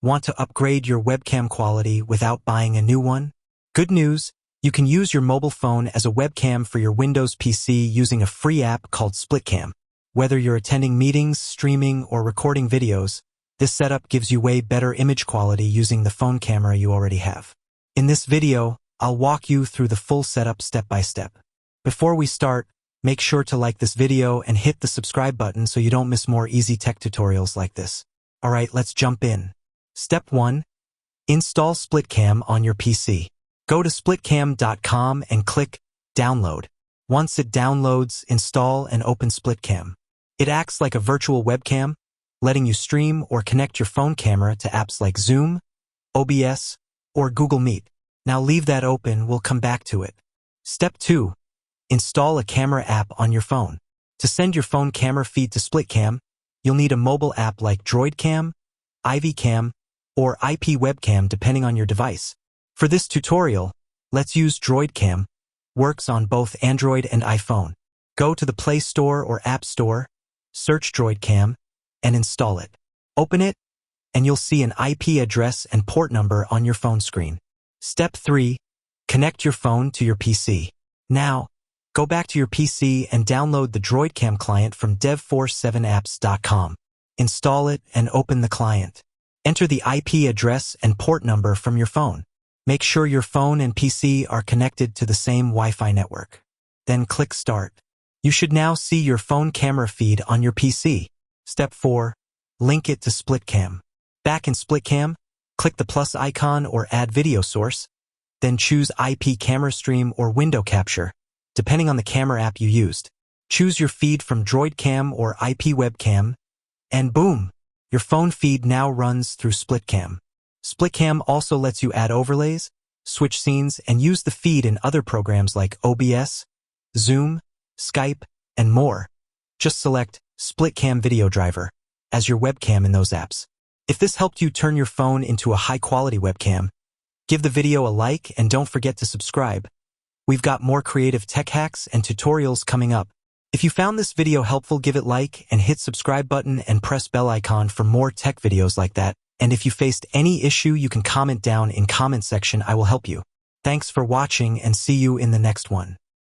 Want to upgrade your webcam quality without buying a new one? Good news! You can use your mobile phone as a webcam for your Windows PC using a free app called SplitCam. Whether you're attending meetings, streaming, or recording videos, this setup gives you way better image quality using the phone camera you already have. In this video, I'll walk you through the full setup step by step. Before we start, make sure to like this video and hit the subscribe button so you don't miss more easy tech tutorials like this. Alright, let's jump in. Step 1. Install SplitCam on your PC. Go to splitcam.com and click Download. Once it downloads, install and open SplitCam. It acts like a virtual webcam, letting you stream or connect your phone camera to apps like Zoom, OBS, or Google Meet. Now leave that open, we'll come back to it. Step 2. Install a camera app on your phone. To send your phone camera feed to SplitCam, you'll need a mobile app like DroidCam, IVCam, or IP Webcam depending on your device. For this tutorial, let's use DroidCam. Works on both Android and iPhone. Go to the Play Store or App Store, search DroidCam, and install it. Open it, and you'll see an IP address and port number on your phone screen. Step 3. Connect your phone to your PC. Now, go back to your PC and download the DroidCam client from dev47apps.com. Install it and open the client. Enter the IP address and port number from your phone. Make sure your phone and PC are connected to the same Wi-Fi network. Then click Start. You should now see your phone camera feed on your PC. Step 4. Link it to SplitCam. Back in SplitCam, click the plus icon or Add Video Source, then choose IP Camera Stream or Window Capture, depending on the camera app you used. Choose your feed from DroidCam or IP Webcam, and boom! Your phone feed now runs through SplitCam. SplitCam also lets you add overlays, switch scenes, and use the feed in other programs like OBS, Zoom, Skype, and more. Just select SplitCam Video Driver as your webcam in those apps. If this helped you turn your phone into a high-quality webcam, give the video a like and don't forget to subscribe. We've got more creative tech hacks and tutorials coming up. If you found this video helpful, give it like and hit subscribe button and press bell icon for more tech videos like that. And if you faced any issue, you can comment down in comment section. I will help you. Thanks for watching and see you in the next one.